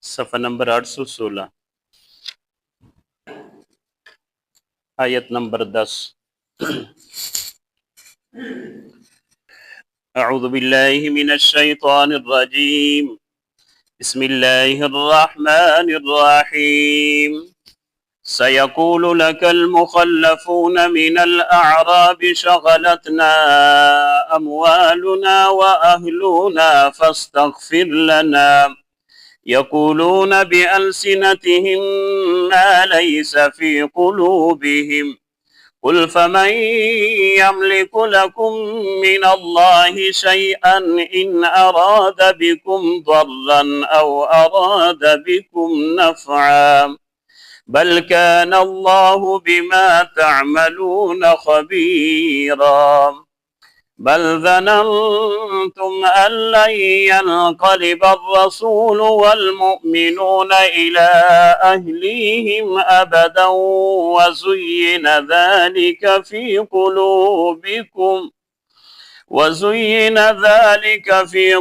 صفحہ نمبر 816 آیت نمبر 10 اعوذ باللہ من الشیطان الرجیم بسم اللہ الرحمن الرحیم سيقول لك المخلفون من الأعراب شغلتنا أموالنا وأهلنا فاستغفر لنا يقولون بألسنتهم ما ليس في قلوبهم قل فمن يملك لكم من الله شيئا إن أراد بكم ضرا أو أراد بكم نفعا بل كان الله بما تعملون خبيرا بل ظننتم أن لن ينقلب الرسول والمؤمنون إلى أهليهم أبدا وزين ذلك في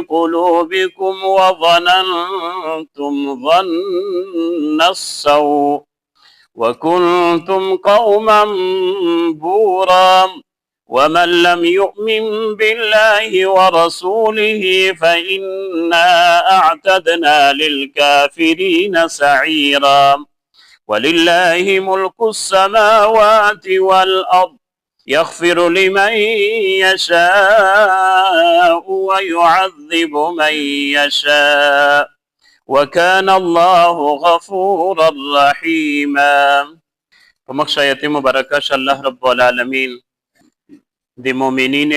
قلوبكم وظننتم ظن السوء وكنتم قوما بورا ومن لم يؤمن بالله ورسوله فإنا أعتدنا للكافرين سعيرا ولله ملك السماوات والأرض يغفر لمن يشاء ويعذب من يشاء وكان الله غفورا رحيما. فمخش آیت مبارکه الله رب العالمین د مؤمنین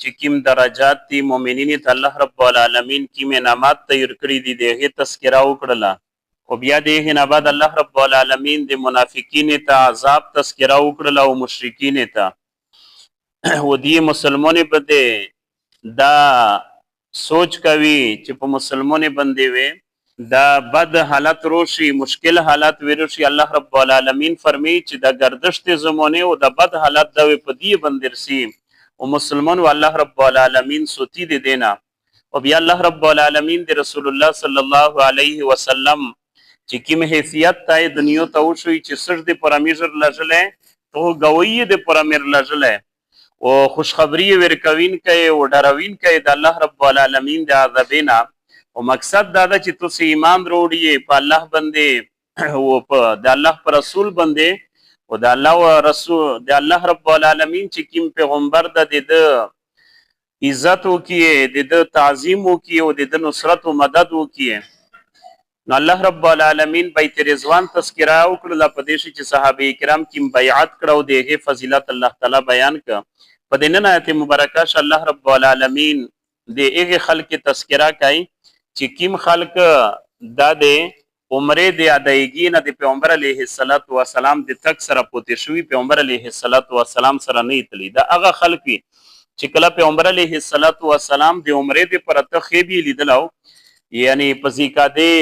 چې کوم درجات دي مؤمنین ته الله رب العالمین کوم انعامات تیر کړی دي دغه تذکرہ وکړه او بیا دغه نه بعد الله رب العالمین د منافقین ته عذاب تذکرہ وکړه او مشرکین ته و دي مسلمانې بده دا سوچ کوي چې په مسلمانې باندې وي دا بد حالت روشي مشکل حالت وروشي الله رب العالمین فرمایي چې دا گردشت زمانه او د بد حالت د په دی بندرسي او مسلمان و الله رب العالمین سوتی دي دینا او بیا الله رب العالمین د رسول الله صلی الله علیه وسلم چې کوم حیثیت تای دنیا ته وشوي چې سر د پرامیر لجله تو گوی د پرامیر لجله او خوشخبری ورکوین کوي او ډاروین کوي د الله رب العالمین د عذابینا او مقصد دا ده چې تاسو ایمان وروړي په الله باندې او په د الله پر رسول باندې او د الله او رسول د الله رب العالمین چې کوم پیغمبر د عزت وکي د تعظیم وکي او د نصرت او مدد وکي نو الله رب العالمین بیت رضوان تذکرہ وکړه په دې چې صحابه کرام کوم بیعت کړو دغه فضیلت الله تعالی بیان ک په دې نه آیت مبارکه الله رب العالمین دغه خلق تذکرہ کوي چې کوم خلق دا د عمره د ادایګي نه د پیغمبر علیه السلام د تک سره پوتې شوی پیغمبر علیه السلام سره نه تلی دا هغه خلق چې کله پیغمبر علیه السلام د عمره د پرته خېبي لیدلو یعنی په ذکاده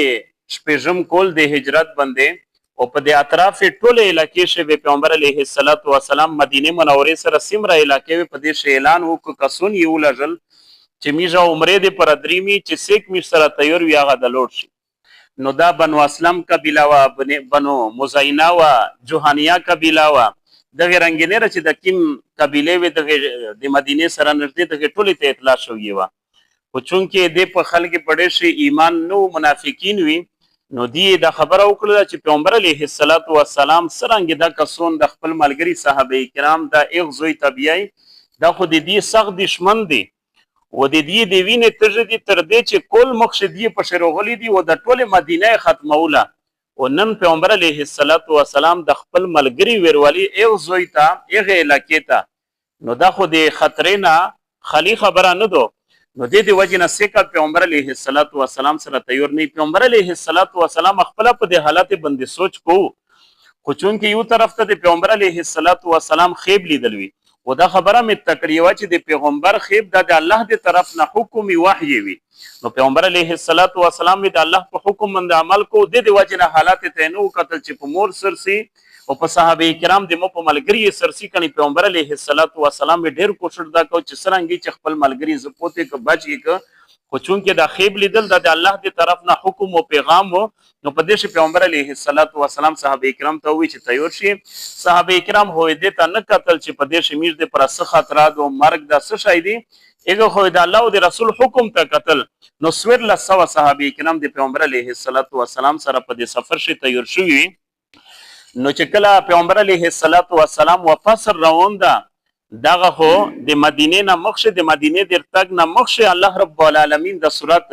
شپږم کول د هجرت باندې او په د اطراف ټوله علاقې شوی پیغمبر علیه السلام مدینه منوره سره سیمره علاقې په دې اعلان وکړ کسون یو لجل چې میجا عمره د پر دریمی چې سیک می سره تیار وی هغه د لوټ شي نو دا بنو اسلم قبیله وا بنو مزینه وا جوهانیه قبیله وا دغه رنگینه چې د کیم قبیله و د مدینه سره نږدې د ټوله ته اطلاع شوی و او چونکه د په خلک پړې شي ایمان نو منافقین وی نو دی دا خبره وکړه چې پیغمبر علیه السلام سرنګ د کسون د خپل ملګری صحابه کرام د اغزوی طبيعي دا خو د دې سخت دشمن دی و د دې د وینې تجدي تر دې چې کول مقصدی په شروغلی دی او د ټوله مدینه ختموله او نن پیغمبر علیه السلام د خپل ملګری وروالی اغزوی ته هغه علاقې ته نو دا خو د خطرې نه خلی خبره نه دو نو د دې وجه نه سکه پیغمبر علیه السلام سره تیار نه پیغمبر علیه السلام خپل په دې حالت باندې سوچ کو خو چونکه یو طرف ته د پیغمبر علیه السلام خیب لیدل وی و دا خبره مې تکریوا چې د پیغمبر خیب د الله د طرف نه حکم وحی وی نو پیغمبر علیه السلام د الله په حکم باندې عمل کو د دې وجه نه حالات ته نو قتل چې په مور سرسي او په صحابه کرام د مو په ملګری سرسي کني پیغمبر علیه السلام ډېر کوشش دا کو چې سرنګي چې خپل ملګری زپوته ک بچي ک خو چونکې دا خیب لیدل د الله دی طرف نه حکم او پیغام وو، نو په دې پیغمبر علیه الصلاۃ والسلام صحابه کرام ته وی چې تیار شي. صحابه کرام هو دې ته نه قتل چې په دې شمیر دې پر څه خطرات او مرګ د څه شي دي، اګه خو د الله او د رسول حکم ته قتل. نو سور له سوا صحابه کرام د پیغمبر علیه الصلاۃ والسلام سره په دې سفر شي تیار شوی. نو چې کله پیغمبر علیه الصلاۃ والسلام واپس روان ده، دغه خو د مدینه نه مخشه د مدینه در تک نه مخشه الله رب العالمین د صورت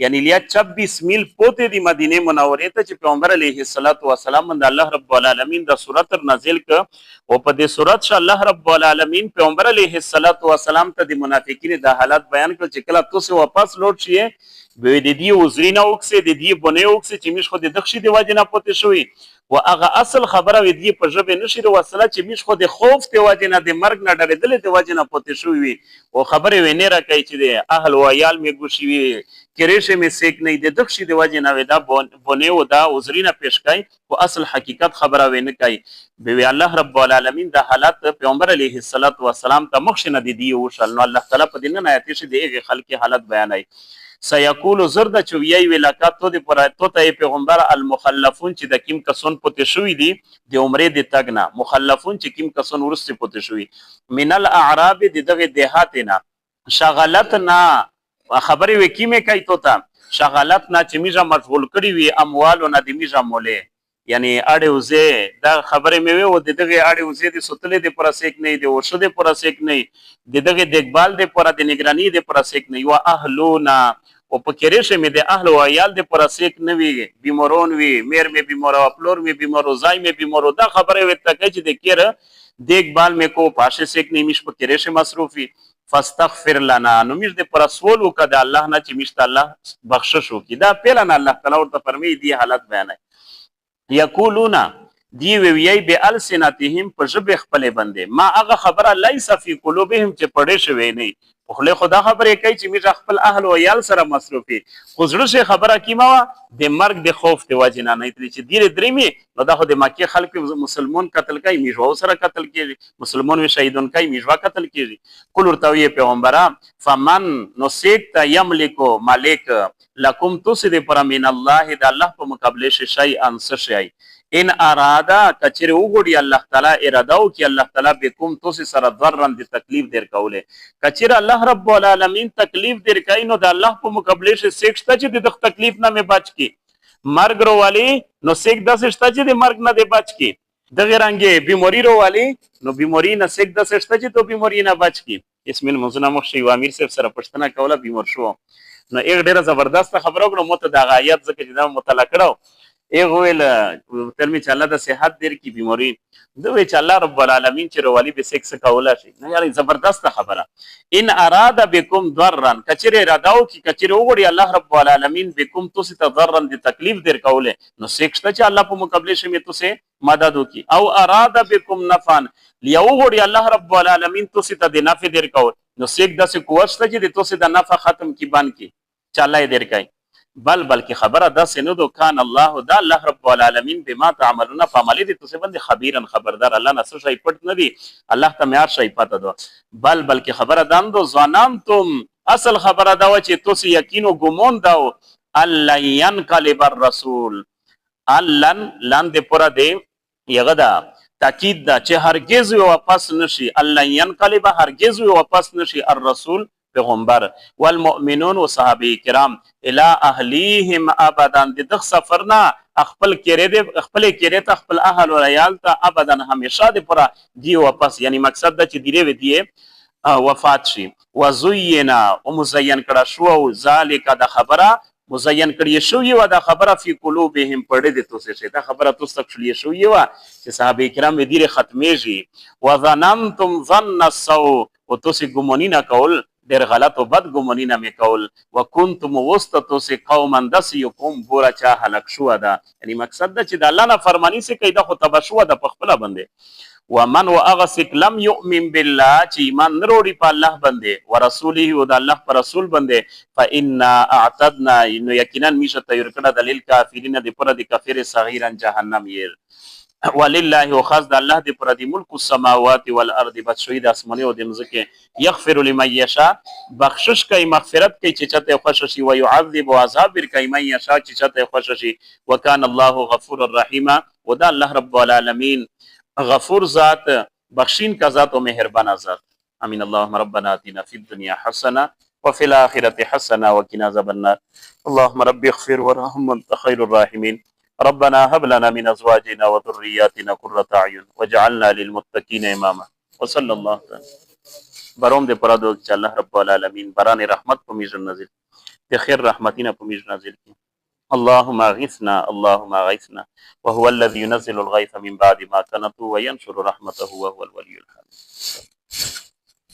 یعنی لیا 26 میل پوته د مدینه منوره ته چې پیغمبر علیه الصلاۃ والسلام د الله رب العالمین د صورت نازل ک او په دې صورت ش الله رب العالمین پیغمبر علیه الصلاۃ والسلام ته د منافقین د حالت بیان کړ چې کله تاسو واپس لوټ شئ به د دې وزرینه وکسه د دې بونه وکسه چې مش خو د دخشي د واجنه پوته شوی و هغه اصل خبره وی دی په ژبه نشي وسله چې مش خو د خوف ته واجنه د مرګ نه ډارېدل ته واجنه پوته شوی وي او خبره وی نه راکای چې د اهل و عیال می ګوشي وي کریشه می سیک نه د دخشي د واجنه وی دا بونه و دا وزرینه پیشکای او اصل حقیقت خبره وی نه کوي به الله رب العالمین د حالت پیغمبر علیه الصلاۃ والسلام ته مخشنه دی او شل نو الله تعالی په دینه آیات شي دغه خلک حالت بیانای. سيقول زرد چویای ولاکات تو د پر تو ته پیغمبر المخلفون چې د کیم کسون پته شوی دی د عمره د تګنا مخلفون چې کیم کسون ورسته پته شوی من الاعراب د دغه دهاتنا شغلتنا خبرې وکیمه کوي تو ته شغلتنا چې میجا مشغول کړي وي اموالنا د میجا موله یعنی اړه وزه دا خبره مې و د دغه اړه وزه د سوتلې د پرسیک نه دی ورشه د پرسیک نه د دغه دیکبال د پر د نگرانی د پرسیک نه یو اهلونا او په کېریشه مې د اهل او عیال د پرسیک نه وی بیمارون وی میر مې بیمار او پلور مې بیمار او زای مې بیمار دا خبره وته کې چې د کېره دیکبال مې کو پاشه سیک نه مش په کېریشه مصروفي فاستغفر لنا نو مش د پرسول وکړه الله نه چې مش الله بخشش وکړي دا پیلن الله تعالی ورته فرمایي دی حالت بیانای. یقولون دی وی به السنتهم په ژبه خپل بنده ما هغه خبره لیس فی قلوبهم چې پړې شوی نه خو له خدا خبره کوي چې میږه خپل اهل او عیال سره مصروفي خو زړه خبره کیما د مرګ د خوف دی واجنه نه ترې چې ډیره درېمي نو دا خو د مکه خلک مسلمان قتل کوي میږه سره قتل کوي مسلمان وي شهیدون کوي میږه قتل کوي کول ورته پیغمبره فمن نسیک یملکو مالک لکم تسد پر من الله د الله په مقابله شي انس شي ان ارادا کچره وګړي الله تعالی اراده او کې الله تعالی بكم توسي سره ضررن د تکلیف در کوله کچره الله رب العالمین تکلیف در کوي نو د الله په مقابله شي سیکشته چې د تکلیف نه مې بچ کی مرګ رو والی نو سیک د سشته چې د مرګ نه دی بچ کی د غیرانګه بیماری رو والی نو بیماری نه سیک د سشته چې تو بیماری نه بچ کی اسم المزنا مخشي و امیر صاحب سره پښتنه کوله بیمار شو نو یک ډیره زبردست خبره وکړه مت د غایت ځکه چې دا مطالعه کړو ایغه ویل ترمه چې الله د صحت در کی بیماری دوی چې الله رب العالمین چې روالی به سیکس کولا شي نه یاري زبردست خبره ان اراده بكم ضررا کچره اراداو کی کچره وګړي الله رب العالمین بكم تاسو ته ضررا د تکلیف در کوله نو سیکس ته چې الله په مقابله شي مې تاسو مدد وکي او اراده بكم نفعا لیو وګړي الله رب العالمین تاسو ته د نفع در کول نو سیک د څه قوت ته چې تاسو د نفع ختم کی بان کی چالای در کوي بلکې خبره دا سينو دو کان الله دا الله رب العالمین بما تعملون فعمل دي تاسو باندې خبيرن خبردار الله نصر شي پټ نه دي الله ته معیار شي پته دو بلکې خبره دام دو ظننتم اصل خبره دا و چې تاسو یقین او ګمون دا الله ينقلب الرسول الله لاند پورا دی یغه دا تاکید دا چې هرگز واپس نشي الله ينقلب هرگز واپس نشي الرسول پیغمبر والمؤمنون و صحابه کرام الى اهلیهم ابدا د سفرنا خپل کېره ته خپل اهل او عیال ته ابدا همیشه د پورا دی واپس یعنی مقصد د چې دیره ودی وفات شي وزینا او مزین کړه شو ذالک د خبره مزین کړی شو یو د خبره فی قلوبهم پړې د توسه شي دا خبره توسه کړی شو یو چې صحابه کرام دیره ختمېږي وظننتم ظن السوء او توسه ګمونی نه کول ډېر غلط او بد ګمونی نه میکول وکنتم وسطتو سے قوما دسیکم بورا چا هلاک شو دا یعنی مقصد دا چې د الله نه فرمانی سے کیدا خو تبشو د پخپل باندې ومن واغسک لم یؤمن بالله چې ایمان نروړي په الله باندې ورسوله او د الله پر رسول باندې فإنا اعتدنا انه یقینا میشه تیر کړه دلیل کافرین د پر د کافر صغیرا جهنم ير ولله وخاص د الله دی پر دی ملک السماوات والارض بچوي د اسماني او د مزکه یغفر لمن یشاء بخشش کوي مغفرت کوي چې چته خوش شي او يعذب عذاب کوي من یشاء چې چته خوش شي وکان الله غفور الرحیم ودا الله رب العالمین غفور ذات بخشین کا ذات و مهربان ذات امين اللهم ربنا آتنا في الدنيا حسنه وفي الآخرة حسنه وقنا عذاب النار اللهم رب اغفر وارحم وانت خير الراحمين ربنا هب لنا من ازواجنا وذرياتنا قرة اعين واجعلنا للمتقين اماما وصلى الله تعالى بروم دے پرادو چې الله رب العالمین بران رحمت په میز نازل ته خیر رحمتینا په میز نازل کی اللهم اغثنا وهو الذي ينزل الغيث من بعد ما قنطوا وينشر رحمته وهو الولي الحميد